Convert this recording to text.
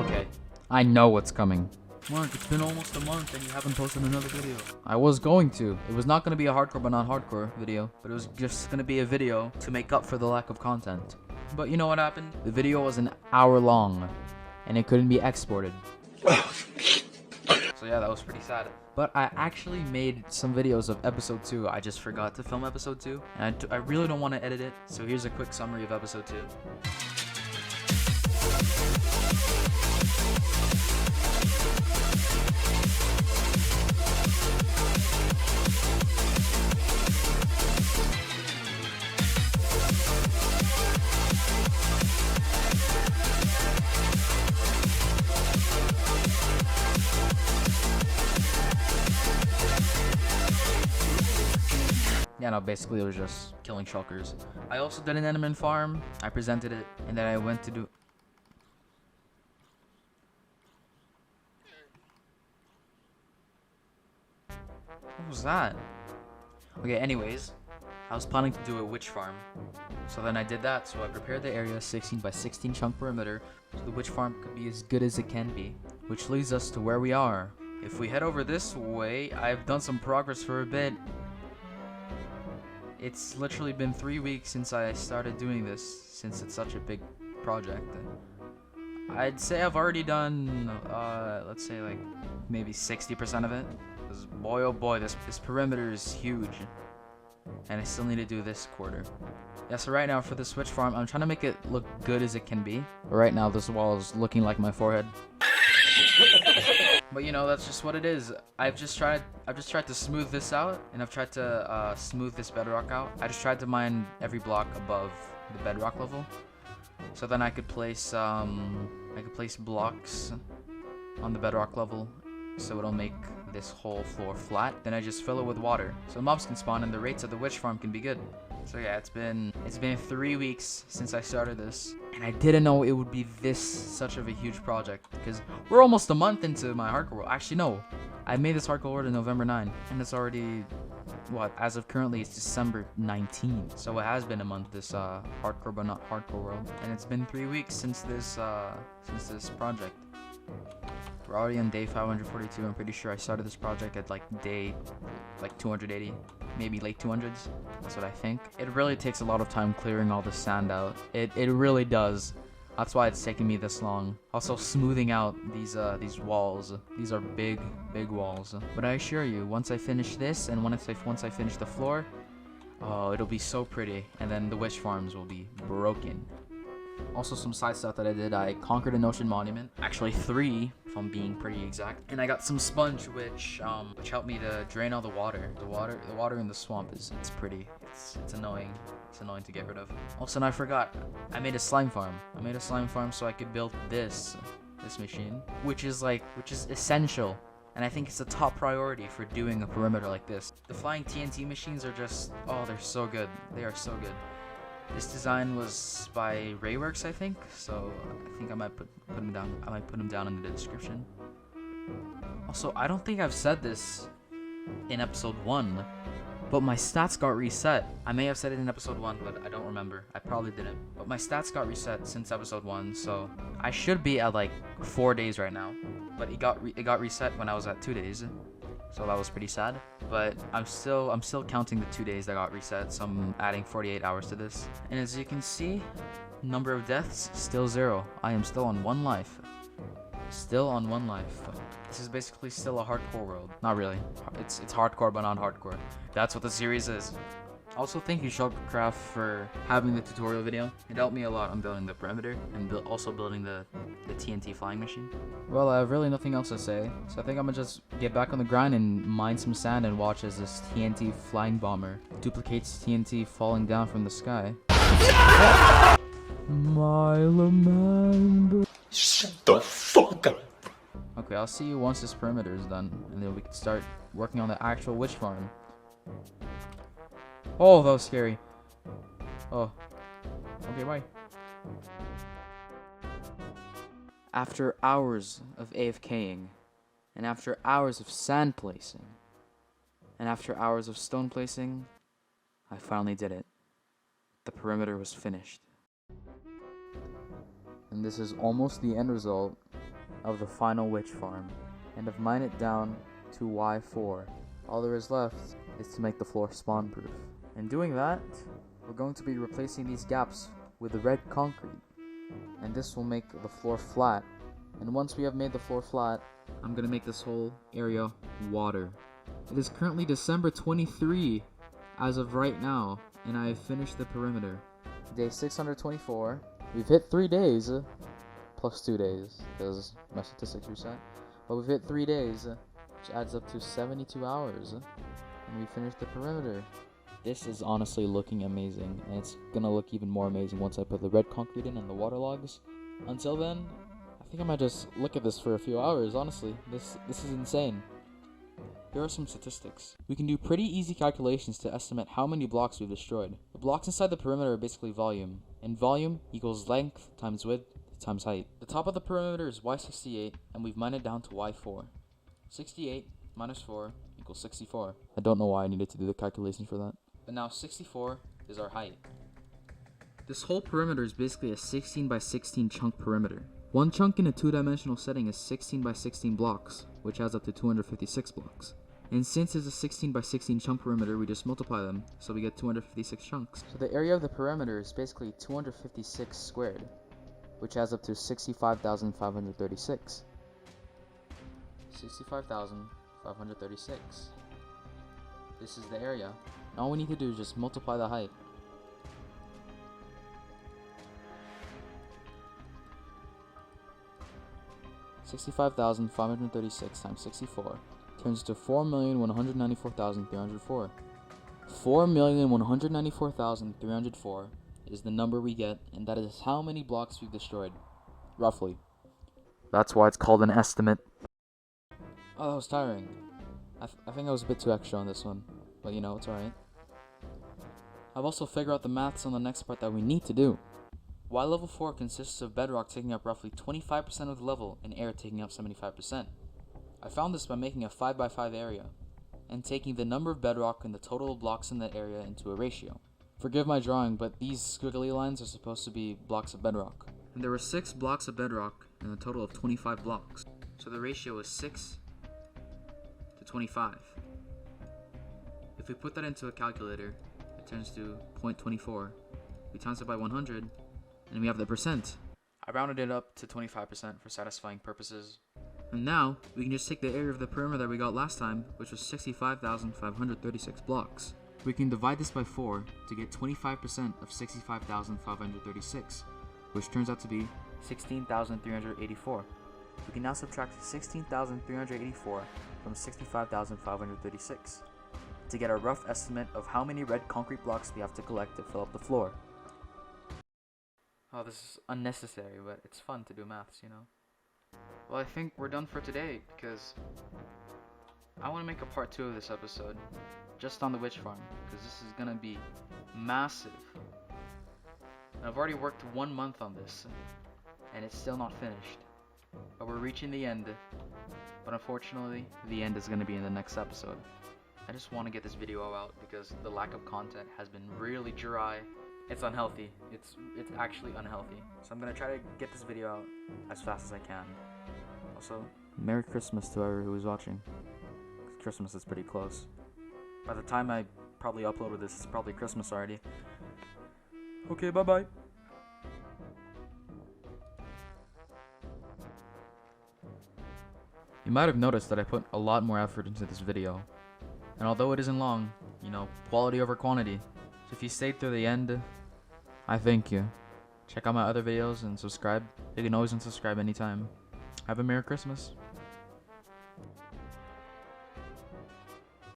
Okay, I know what's coming. Mark, it's been almost a month and you haven't posted another video. I was going to. It was not going to be a hardcore but not hardcore video, but it was just going to be a video to make up for the lack of content. But you know what happened? The video was an hour long and it couldn't be exported. So yeah, that was pretty sad. But I actually made some videos of episode 2. I just forgot to film episode 2. And I really don't want to edit it. So here's a quick summary of episode 2. Yeah, no, basically it was just killing shulkers. I also did an enderman farm. I presented it, and then I went to do... What was that? Okay, anyways, I was planning to do a witch farm. So then I did that, so I prepared the area 16 by 16 chunk perimeter, so the witch farm could be as good as it can be. Which leads us to where we are. If we head over this way, I've done some progress for a bit. It's literally been 3 weeks since I started doing this, since it's such a big project. I'd say I've already done, let's say like maybe 60% of it. Because boy oh boy, this perimeter is huge. And I still need to do this quarter. Yeah, so right now for the switch farm, I'm trying to make it look good as it can be. But right now this wall is looking like my forehead. But you know, that's just what it is. I've just tried to smooth this out, and I've tried to smooth this bedrock out. I just tried to mine every block above the bedrock level, so then I could place blocks on the bedrock level, so it'll make this whole floor flat. Then I just fill it with water, so mobs can spawn, and the rates of the witch farm can be good. So yeah, it's been 3 weeks since I started this, and I didn't know it would be such of a huge project, because we're almost a month into my hardcore world. Actually, no, I made this hardcore world in November 9, and it's already, what, as of currently, it's December 19. So it has been a month, this hardcore but not hardcore world, and it's been 3 weeks since this project. We're already on day 542. I'm pretty sure I started this project at day 280, maybe late 200s. That's what I think. It really takes a lot of time clearing all the sand out. It really does. That's why it's taking me this long. Also smoothing out these walls. These are big walls. But I assure you, once I finish this and once I finish the floor, oh, it'll be so pretty. And then the witch farms will be broken. Also, some side stuff that I did. I conquered an ocean monument. Actually 3, if I'm being pretty exact. And I got some sponge, which helped me to drain all the water. The water in the swamp is pretty. It's annoying. It's annoying to get rid of. Also, and I forgot, I made a slime farm. I made a slime farm so I could build this machine, which is essential. And I think it's the top priority for doing a perimeter like this. The flying TNT machines are just, oh, they're so good. They are so good. This design was by Rayworks, I think, so I think I might put him down. I might put him down in the description. Also, I don't think I've said this in episode 1, but my stats got reset. I may have said it in episode 1, but I don't remember. I probably didn't. But my stats got reset since episode 1, so I should be at like 4 days right now. But it got reset when I was at 2 days. So that was pretty sad, but I'm still counting the 2 days that got reset, so I'm adding 48 hours to this. And as you can see, number of deaths still 0. I am still on 1 life. Still on 1 life. This is basically still a hardcore world. Not really. It's hardcore but not hardcore. That's what the series is. Also, thank you Shulkercraft for having the tutorial video. It helped me a lot on building the perimeter and also building the TNT flying machine. Well, I have really nothing else to say, so I think I'm gonna just get back on the grind and mine some sand and watch as this TNT flying bomber duplicates TNT falling down from the sky. My Lamanda. Shut the fuck up. Okay, I'll see you once this perimeter is done, and then we can start working on the actual witch farm. Oh, that was scary. Oh. Okay, bye. After hours of AFKing, and after hours of sand placing, and after hours of stone placing, I finally did it. The perimeter was finished. And this is almost the end result. of the final witch farm, and have mined it down to Y4. All there is left is to make the floor spawn proof. In doing that, we're going to be replacing these gaps with the red concrete, and this will make the floor flat. And once we have made the floor flat, I'm gonna make this whole area water. It is currently December 23 as of right now, and I have finished the perimeter. Day 624. We've hit 3 days, plus 2 days, because my statistics reset. But we've hit 3 days, which adds up to 72 hours, and we finished the perimeter. This is honestly looking amazing, and it's gonna look even more amazing once I put the red concrete in and the water logs. Until then, I think I might just look at this for a few hours, honestly. This is insane. Here are some statistics. We can do pretty easy calculations to estimate how many blocks we've destroyed. The blocks inside the perimeter are basically volume, and volume equals length times width times height. The top of the perimeter is Y68, and we've mined it down to Y4. 68 minus 4 equals 64. I don't know why I needed to do the calculation for that. But now 64 is our height. This whole perimeter is basically a 16 by 16 chunk perimeter. One chunk in a 2-dimensional setting is 16 by 16 blocks, which adds up to 256 blocks. And since it's a 16 by 16 chunk perimeter, we just multiply them, so we get 256 chunks. So the area of the perimeter is basically 256 squared, which adds up to 65,536. 65,536. This is the area. And all we need to do is just multiply the height. $65,536 times 64 turns to 4,194,304. 4,194,304 is the number we get, and that is how many blocks we've destroyed, roughly. That's why it's called an estimate. Oh, that was tiring. I think I was a bit too extra on this one, but you know, it's alright. I've also figured out the maths on the next part that we need to do. Y level 4 consists of bedrock taking up roughly 25% of the level and air taking up 75%. I found this by making a 5x5 area, and taking the number of bedrock and the total of blocks in that area into a ratio. Forgive my drawing, but these squiggly lines are supposed to be blocks of bedrock. And there were 6 blocks of bedrock and a total of 25 blocks. So the ratio is 6 to 25. If we put that into a calculator, it turns to 0.24. We times it by 100, and we have the percent. I rounded it up to 25% for satisfying purposes. And now, we can just take the area of the perimeter that we got last time, which was 65,536 blocks. We can divide this by 4 to get 25% of 65,536, which turns out to be 16,384. We can now subtract 16,384 from 65,536 to get a rough estimate of how many red concrete blocks we have to collect to fill up the floor. Oh, this is unnecessary, but it's fun to do maths, you know? Well, I think we're done for today, because I want to make a part 2 of this episode, just on the witch farm, because this is gonna be massive. And I've already worked 1 month on this, and it's still not finished. But we're reaching the end, but unfortunately, the end is gonna be in the next episode. I just want to get this video out, because the lack of content has been really dry. It's unhealthy. It's actually unhealthy. So I'm gonna try to get this video out as fast as I can. Also, Merry Christmas to everyone who is watching. Christmas is pretty close. By the time I probably uploaded this, it's probably Christmas already. Okay, bye-bye. You might have noticed that I put a lot more effort into this video. And although it isn't long, you know, quality over quantity. So if you stayed through the end, I thank you. Check out my other videos and subscribe. You can always unsubscribe anytime. Have a Merry Christmas.